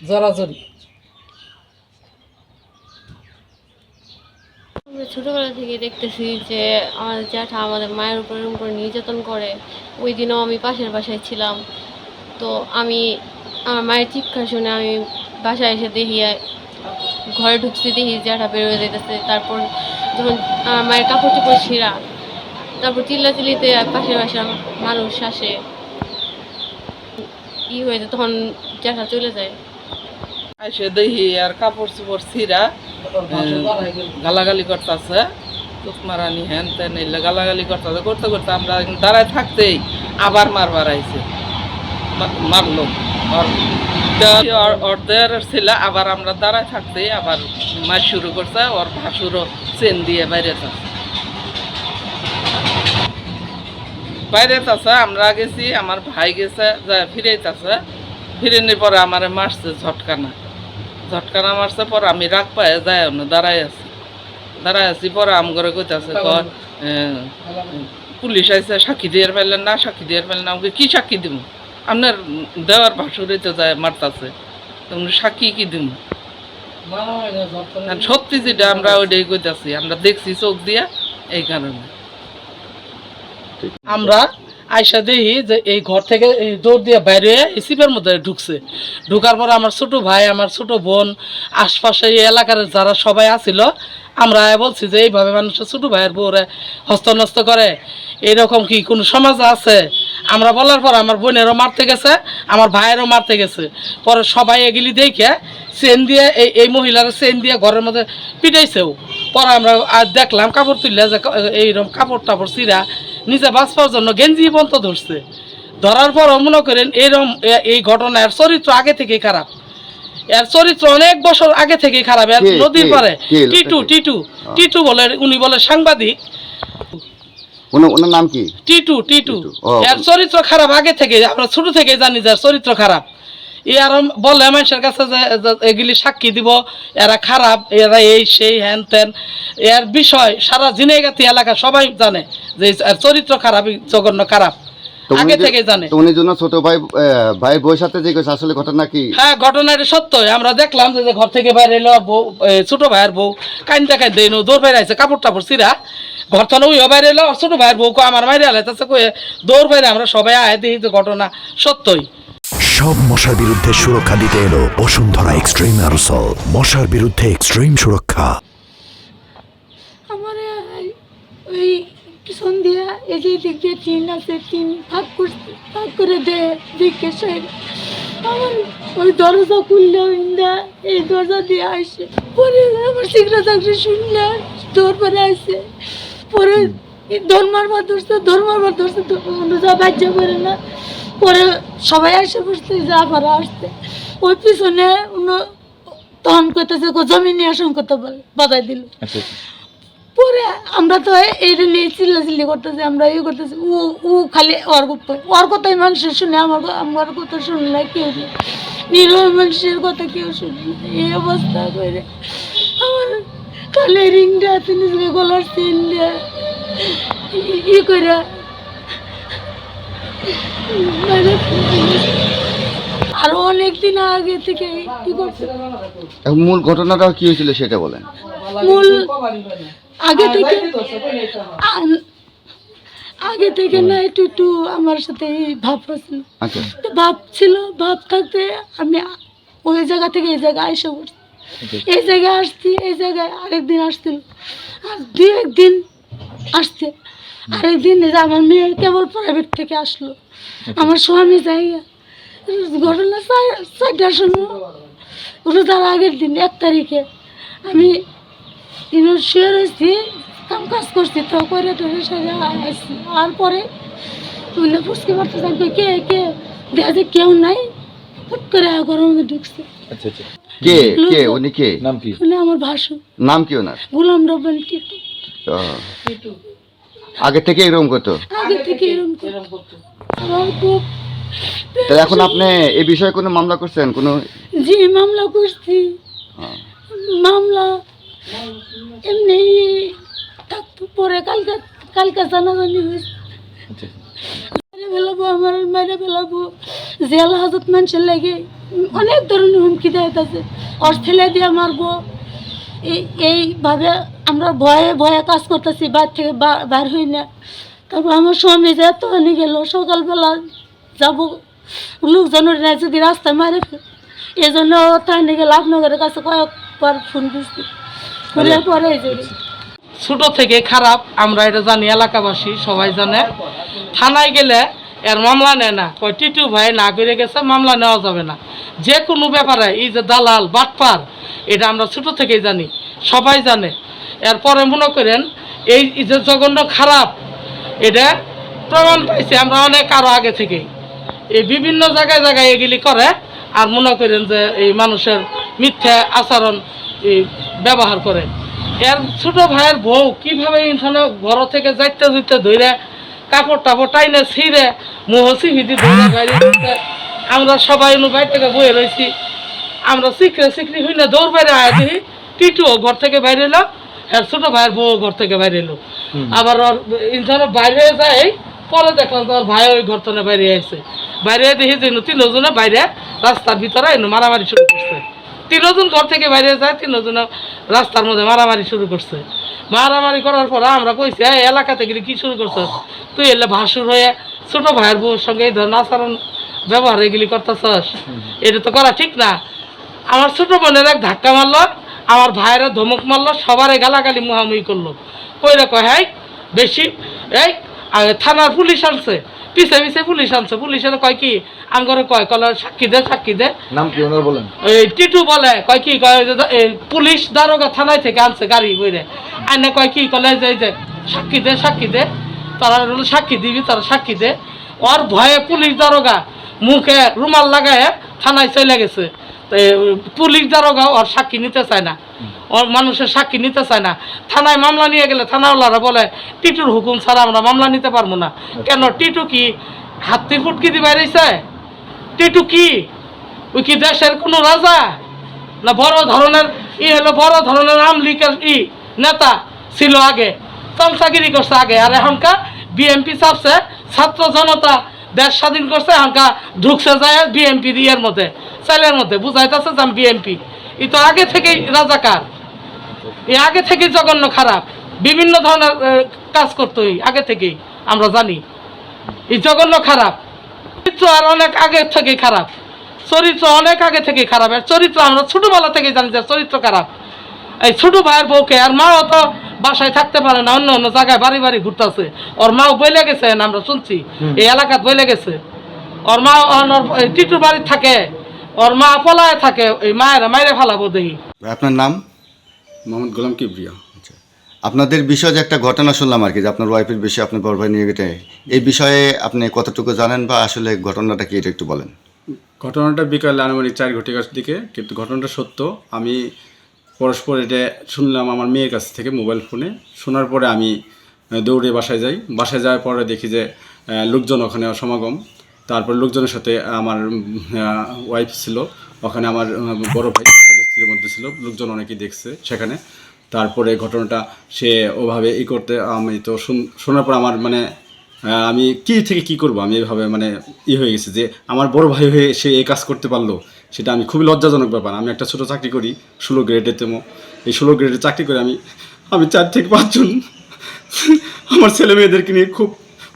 জড়াজড়ি। আমরা ছোটবেলা থেকে দেখতেছি যে আমাদের জ্যাঠা আমাদের মায়ের উপর এরকম করে নির্যাতন করে। ওই দিনও আমি পাশের বাসায় ছিলাম। তো আমি আমার মায়ের চিৎকার শুনে আমি বাসায় এসে দেখি, ঘরে ঢুকছি, দেখি জ্যাঠা বের হয়ে যেতেছে। তারপর যখন আমার মায়ের কাপড় চোপড় ছিঁড়া, তারপর চিল্লাচিল্লিতে পাশের বাসার মানুষ আসে, হয়ে যায়, তখন জ্যাঠা চলে যায়। এসে দেখি আর কাপড় চোপড় ছিঁড়া, গালাগালি করতেছে, তুকমারানি হ্যান তেন এলে গালাগালি করতেছে। করতে করতে আমরা দাঁড়ায় থাকতেই আবার মারবার আইছে, মারলো। অর্ধের ছিল, আবার আমরা দাঁড়ায় থাকতেই আবার মার শুরু করছে। ওর ভাসুরও চেন দিয়ে বাইরে যাচ্ছে। আমরা গেছি, আমার ভাই গেছে, যা ফিরেইতেছে। ফিরেনির পরে আমার মারছে ঝটকানা মারছে। পরে আমি রাগ পাই যাই দাঁড়াই আছি। পরে আম করে কইতাছে, পুলিশ আইসে, সাক্ষী দিয়ে ফেললেন না, আমাকে কি সাক্ষী দিব? আপনার দেওয়ার ভাসুরে তো যায় মারতাছে, সাক্ষী কি দিব? সত্যি যেটা আমরা ওইটাই কইতাছি, আমরা দেখছি চোখ দিয়া। এই কারণে আমরা আয়সা দেখি যে এই ঘর থেকে দৌড় দিয়ে বাইরে সিপের মধ্যে ঢুকছে। ঢুকার পর আমার ছোট ভাই, আমার ছোট বোন, আশপাশে এই এলাকার যারা সবাই আছিল, আমরা বলছি যে এইভাবে মানুষের ছোট ভাইয়ের বউরে হস্তনস্ত করে, এরকম কি কোনো সমাজ আছে? আমরা বলার পর আমার বোনেরও মারতে গেছে, আমার ভাইয়েরও মারতে গেছে। পরে সবাই এগুলি দেখে চেন দিয়ে এই মহিলার চেন দিয়ে ঘরের মধ্যে পিটাইছেও। পরে আমরা দেখলাম কাপড় তুললে যে এইরকম কাপড় টাপড় চিরা নিজে বাঁচবার জন্য গেঞ্জি পর্যন্ত ধরছে। ধরার পরও মনে করেন এরকম এই ঘটনার চরিত্র আগে থেকেই খারাপ। এর চরিত্র অনেক বছর আগে থেকেই খারাপ। এর নদীর পারে টিটু বলে, উনি বলে সাংবাদিক। ওনার নাম কি? টিটু। এর চরিত্র খারাপ আগে থেকে, আমরা ছোট থেকে জানি যে চরিত্র খারাপ। আর বলে মানুষের কাছে যে এগুলি সাক্ষী দিব, এরা খারাপ, এরা এই সেই হ্যান তেন। এর বিষয় সারা জিনেগাতি এলাকা সবাই জানে যে চরিত্র খারাপ, জঘন্য খারাপ, আগে থেকে জানে। উনি জন্য ছোট ভাই বউয়ের সাথে যে আসলে ঘটনা কি? হ্যাঁ, ঘটনাটা সত্যই। আমরা দেখলাম যে ঘর থেকে বাইরে এলো বউ, ছোট ভাইয়ের বউ কাইন্দা দৌড় বাইরে আছে, কাপড় টাপড় চিরা। ঘর থেকে ওইও বাইরে এলো, ছোট ভাইয়ের বউ আমার মাইরে আলাইতেছে কয়ে দৌড় বাইরে। আমরা সবাই আয় দেখি যে ঘটনা সত্যই। সব মশার বিরুদ্ধে সুরক্ষা দিতে এলো বসুন্ধরা এক্সট্রিম অ্যারোসল, মশার বিরুদ্ধে এক্সট্রিম সুরক্ষা। আমার ওই পিছন দিয়া এই যে দিক দিয়ে টিন আছে, টিন ভাগ করে দেয় দিকে সাইড। আমার ওই দরজা খুললে ইন্দা এই দরজা দিয়ে আসে। পরে আমার শীঘ্র চাকরি শুনলে দৌড় পরে আসে। পরে ধর্মার ধরছে যা বাচ্চা করে না। পরে সবাই আসে বসতে, যা পারা আসতে। ওই পিছনে তখন করতেছে জমি নিয়ে আসন করতে বলে, বাধাই দিল। পরে আমরা তো এইটা নিয়ে চিল্লাচিল্লি করতেছি, আমরা ইয়ে করতেছি। ও খালি ওর কথাই মানুষের শুনে, আমার কথা শুনে না কেউ, নিরীহ মানুষের কথা কেউ শুনে। এই অবস্থা করে আমার খালি রিংটা হাতে নিজেকে গলার চেন দিয়ে ই করে আরো অনেকদিন আগে থেকে কি করছে। মূল ঘটনাটা কি হয়েছিল সেটা বলেন। মূল আগে থেকে না একটু আমার সাথে ভাব ছিল। ভাব ছিল, ভাব থাকতে আমি ওই জায়গা থেকে এই জায়গায় এসে পড়ছি। এই জায়গায় আসছি, এই জায়গায় আরেকদিন আসছিল, আর দুই একদিন আসছে। আরেকদিন আমার মেয়ে কেবল প্রাইভেট থেকে আসলো, আমার স্বামী জায়গা ঘটনা 4টার সময়, রোজার আগের দিন 1 তারিখে আমি শুয়ে রয়েছি, কাজ করছি। তো করে টরে সাজা আসছি। আর পরে ফুসকে মারতে থাকবে, কে দেখা যায় কেউ নাই। ফট করে ঘরের মধ্যে ঢুকছে। উনি আমার ভাসু। নাম কি ওনার? গোলাম রব্বানী টিটু। আগে থেকে এরকম করতো? আগে থেকে এরকম করতো। এখন আপনি এই বিষয়ে কোনো মামলা করছেন? জি, মামলা করছি। মামলা এমনি থাকতো, পরে কালকে জানাজানি হয়েছে। মেরে ফেলাবো, আমার মেরে ফেলাবো, জেল হাজত মানুষের লাগে অনেক ধরনের হুমকি দেয় আছে, ওর ছেলে দিয়ে মারবো। এইভাবে আমরা ভয়ে ভয়ে কাজ করতেছি, বাইর থেকে বার হই না। তারপর আমার স্বামী যে এত নিয়ে গেল, সকালবেলা যাবো লোকজনের যদি রাস্তায় মারে, এই জন্য তাহলে গেলে আপনাদের কাছে কয়েকবার ফোন দিচ্ছি, ফোনের পরে এই যে ছোট থেকে খারাপ, আমরা এটা জানি, এলাকাবাসী সবাই জানে। থানায় গেলে এর মামলা নেয় না, কয় টিটু ভাই না করে গেছে, মামলা নেওয়া যাবে না। যে কোনো ব্যাপারে এই যে দালাল বাটপার, এটা আমরা ছোট থেকেই জানি, সবাই জানে। এরপরে মনে করেন এই যে জঘন্য খারাপ, এটা প্রমাণ পাইছি আমরা অনেক আরও আগে থেকেই। এই বিভিন্ন জায়গায় জায়গায় এগুলি করে, আর মনে করেন যে এই মানুষের মিথ্যা আচরণ এই ব্যবহার করে। এর ছোট ভাইয়ের বউ কীভাবে ইনখানে ঘর থেকে যাইতে যাইতে ধরে কাপড় টাপড় টাইনে ছিঁড়ে মুহসি ভিদি ধরে বাইরে দিতে, আমরা সবাই বাইরে থেকে বয়ে রয়েছি। আমরা শিখরে হই না, দৌড় বাইরে আয় দিই, টিটুও ঘর থেকে বাইরে এলো, এর ছোট ভাইয়ের বউ ঘর থেকে বাইরে এলো। আবার ওর ইনখানে বাইরে যায়, পরে দেখলাম তো ওর ভাই ওই ঘর থেকে বাইরে আসছে। বাইরে দেখি যে তিনজনে বাইরে রাস্তার ভিতরে মারামারি শুরু করছে। তিনজন ঘর থেকে বাইরে যায়, তিনজন রাস্তার মধ্যে মারামারি শুরু করছে। মারামারি করার পর আমরা কইছি, এলাকাতে গেলে কি শুরু করছ তুই? এলে ভাসুর হয়ে ছোট ভাইয়ের বউর সঙ্গে এই ধরনের আচরণ ব্যবহার এগুলি করতেছস, এটা তো করা ঠিক না। আমার ছোট বোনের এক ধাক্কা মারলো, আমার ভাইয়েরা ধমক মারলো, সবারে গালাগালি মুহামুহি করলো। কইরা কয় হ্যাঁ বেশি, এই থানার পুলিশ আনছে, পিছে পিছে পুলিশ আনছে। পুলিশের কয় কি আমগরে কয় কলে সাক্ষী দে, সাক্ষী দে। নাম কি ওনার বলেন? এই টিটু বলে, কয় কি কয় পুলিশ দারোগা থানায় থেকে আনছে গাড়ি বইরে আইনে, কয় কি কলে যে সাক্ষী দে, সাক্ষী দে। তারা সাক্ষী দিবি, তারা সাক্ষী দে। ওর ভয়ে পুলিশ দারোগা মুখে রুমাল লাগায় থানায় চলে গেছে। তো পুলিশ দারোগা ওর সাক্ষী নিতে চায় না, ওর মানুষের সাক্ষী নিতে চায় না। থানায় মামলা নিয়ে গেলে থানাওয়ালারা বলে টিটুর হুকুম ছাড়া আমরা মামলা নিতে পারবো না। কেন? টিটু কি হাতির ফুটকি দিয়ে বাইরেছে? টিটু কি ওই কি দেশের কোনো রাজা না? বড় ধরনের হলো বড় ধরনের আমলিকের নেতা ছিল আগে, চামচাগিরি করছে আগে। আর এখনকার বিএমপি চাপছে, ছাত্র জনতা দেশ স্বাধীন করছে, এখনকার ঢুকছে যায় বিএমপি ইয়ের মধ্যে, চাইলের মধ্যে বুঝাইতেছে যে আমি বিএমপি। এই তো আগে থেকেই রাজাকার, এই আগে থেকেই জঘন্য খারাপ, বিভিন্ন ধরনের কাজ করতো আগে থেকেই, আমরা জানি। এই জঘন্য খারাপ চরিত্র, আর অনেক আগে থেকে খারাপ চরিত্র, অনেক আগে থেকে খারাপ। এর চরিত্র আমরা ছোটবেলা থেকে জানি যে চরিত্র খারাপ। এই ছোট ভাইয়ের বউকে, আর মাও তো বাসায় থাকতে পারে না, অন্য অন্য জায়গায় বাড়ি বাড়ি ঘুরতেছে। ওর মাও বইলে গেছে, আমরা শুনছি এই এলাকাত বইলে গেছে। ওর মা টিটুর বাড়ি থাকে, ওর মা পলায় থাকে, এই মায়েরা মাইরে ফেলাবো দেখি। আপনার নাম? মোহাম্মদ গোলাম কিবরিয়া। আপনাদের বিষয়ে যে একটা ঘটনা শুনলাম আর কি, যে আপনার ওয়াইফের বিষয়ে আপনি বড় ভাই নিয়ে গেটে, এই বিষয়ে আপনি কতটুকু জানেন বা আসলে ঘটনাটা কি, এটা একটু বলেন। ঘটনাটা বিকালে আনুমানিক 4 ঘটিকার দিকে, কিন্তু ঘটনাটা সত্য। আমি পরস্পর এটা শুনলাম আমার মেয়ের কাছ থেকে মোবাইল ফোনে। শোনার পরে আমি দৌড়ে বাসায় যাই। বাসায় যাওয়ার পরে দেখি যে লোকজন ওখানে সমাগম। তারপর লোকজনের সাথে আমার ওয়াইফ ছিল ওখানে, আমার বড় ভাই সদস্যদের মধ্যে ছিল, লোকজন অনেকেই দেখছে সেখানে। তারপরে ঘটনাটা সে ওভাবে করতে, আমি তো শোনার পর আমার মানে আমি কি থেকে কি করব, আমি এইভাবে মানে হয়ে গেছে যে আমার বড় ভাই হয়ে সে এই কাজ করতে পারলো, সেটা আমি খুবই লজ্জাজনক ব্যাপার। আমি একটা ছোটো চাকরি করি 16 গ্রেডেতে, এই 16 গ্রেডে চাকরি করে আমি 4 থেকে 5 জন আমার ছেলে মেয়েদেরকে নিয়ে খুব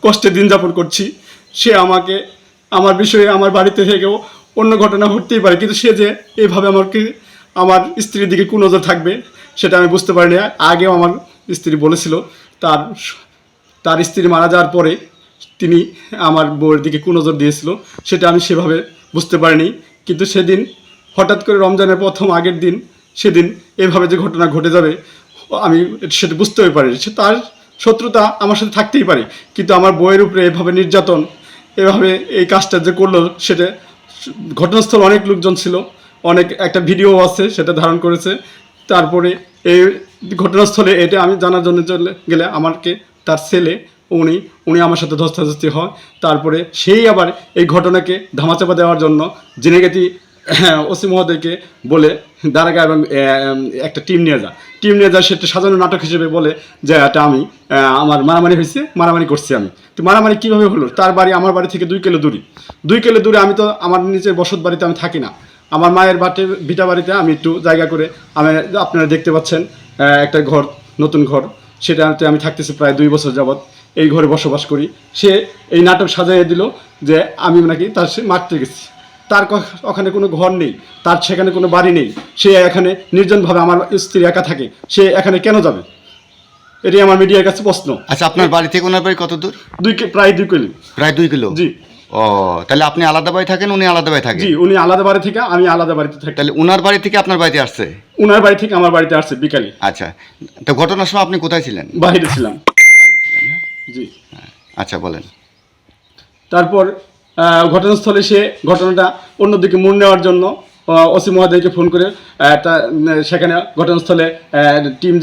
কষ্টে দিন যাপন করছি। সে আমাকে আমার বিষয়ে আমার বাড়িতে থেকেও অন্য ঘটনা ঘটতেই পারে, কিন্তু সে যে এইভাবে আমাকে আমার স্ত্রীর দিকে কুনজর থাকবে সেটা আমি বুঝতে পারিনি। আগেও আমার স্ত্রী বলেছিল তার স্ত্রী মারা যাওয়ার পরে তিনি আমার বউয়ের দিকে কুনজর দিয়েছিল, সেটা আমি সেভাবে বুঝতে পারিনি। কিন্তু সেদিন হঠাৎ করে রমজানের প্রথম আগের দিন, সেদিন এভাবে যে ঘটনা ঘটে যাবে আমি সেটা বুঝতেই পারি। সে তার শত্রুতা আমার সাথে থাকতেই পারে, কিন্তু আমার বউয়ের উপরে এভাবে নির্যাতন, এভাবে এই কাজটা যে করলো, সেটা ঘটনাস্থল অনেক লোকজন ছিল, অনেক একটা ভিডিও আছে সেটা ধারণ করেছে। তারপরে এই ঘটনাস্থলে এটা আমি জানার জন্য চলে গেলে আমাকে তার ছেলে উনি আমার সাথে ধস্তাধস্তি হয়। তারপরে সেই আবার এই ঘটনাকে ধামাচাপা দেওয়ার জন্য জেনেগেতি ওসি মহোদয়কে বলে দাঁড়াগা এবং একটা টিম নিয়ে যা সেটা সাজানো নাটক হিসেবে বলে যে এটা আমি আমার মারামারি হয়েছে, মারামারি করছি আমি। তো মারামারি কীভাবে হলো? তার বাড়ি আমার বাড়ি থেকে 2 কিলো দূরে। আমি তো আমার নিজের বসত বাড়িতে আমি থাকি না, আমার মায়ের ভিটা বাড়িতে আমি একটু জায়গা করে আমি, আপনারা দেখতে পাচ্ছেন একটা ঘর, নতুন ঘর, সেটাতে আমি থাকতেছি প্রায় 2 বছর যাবৎ। এই ঘরে বসবাস করি। সে এই নাটক সাজাইয়ে দিল যে আমি নাকি তার সে মারতে গেছি। তার ওখানে কোনো ঘর নেই, তার সেখানে কোনো বাড়ি নেই, সে এখানে নির্জনভাবে, আমার স্ত্রী একা থাকে, সে এখানে কেন যাবে? এটাই আমার মিডিয়ার কাছে প্রশ্ন। আচ্ছা, আপনার বাড়ি থেকে ওনার বাড়ি কত দূর? প্রায় 2 কিলো। প্রায় 2 কিলো? জি। ও, তাহলে আপনি আলাদা বাড়ি থাকেন, উনি আলাদা বাড়ি থাকেন? জি, উনি আলাদা বাড়ি থেকে, আমি আলাদা বাড়িতে থাকি। তাহলে উনার বাড়ি থেকে আপনার বাড়িতে আসছে? উনার বাড়ি থেকে আমার বাড়িতে আসছে বিকালে। আচ্ছা, তো ঘটনার সময় আপনি কোথায় ছিলেন? বাইরে ছিলাম। জি। আচ্ছা, বলেন। তারপর ঘটনাস্থলে সে ঘটনাটা অন্যদিকে মোড় নেওয়ার জন্য ওসি মহোদয়কে ফোন করে সেখানে ঘটনাস্থলে টিম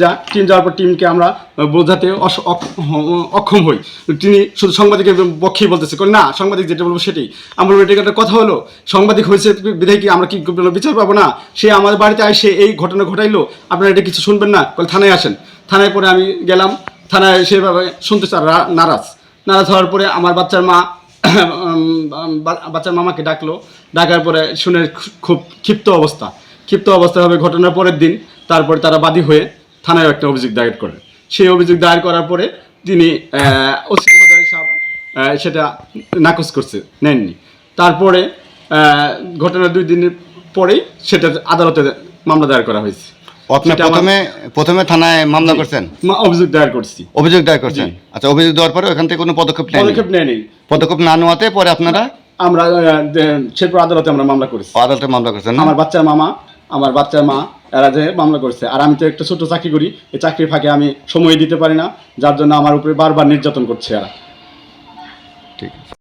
যাওয়ার পর টিমকে আমরা বোঝাতে অক্ষম হই। তিনি শুধু সাংবাদিকের পক্ষেই বলতেছে, না সাংবাদিক যেটা বলবো সেটাই। আমরা বলবো এটা একটা কথা হলো, সাংবাদিক হয়েছে বিধায় কি আমরা কি বিচার পাবো না? সে আমাদের বাড়িতে এসে এই ঘটনা ঘটাইলো, আপনারা এটা কিছু শুনবেন না? বলে থানায় আসেন। থানায় পরে আমি গেলাম, থানায় সেভাবে শুনতে নারাজ হওয়ার পরে আমার বাচ্চার মামাকে ডাকার পরে শুনে খুব ক্ষিপ্ত অবস্থা হবে। ঘটনার পরের দিন তারপরে তারা বাদী হয়ে থানায় একটা অভিযোগ দায়ের করে। সেই অভিযোগ দায়ের করার পরে তিনি ওসি মহোদয় সাহেব সেটা নাকচ নেননি। তারপরে ঘটনার 2 দিনের পরেই সেটা আদালতে মামলা দায়ের করা হয়েছে। আপনি প্রথমে থানায় মামলা করছেন? অভিযোগ দায়ের করছেন। আচ্ছা, অভিযোগ দেওয়ার পরে ওখান থেকে কোনো পদক্ষেপ নেয়নি। পদক্ষেপ না নেওয়াতে পরে আপনারা আমরা শেরপুর আদালতে আমরা মামলা করেছি। আদালতে মামলা করছেন? আমার বাচ্চার মা এরা যে মামলা করছে। আর আমি তো একটা ছোট চাকরি করি, এই চাকরির ফাঁকে আমি সময় দিতে পারি না, যার জন্য আমার উপরে বারবার নির্যাতন করছে এরা। ঠিক আছে।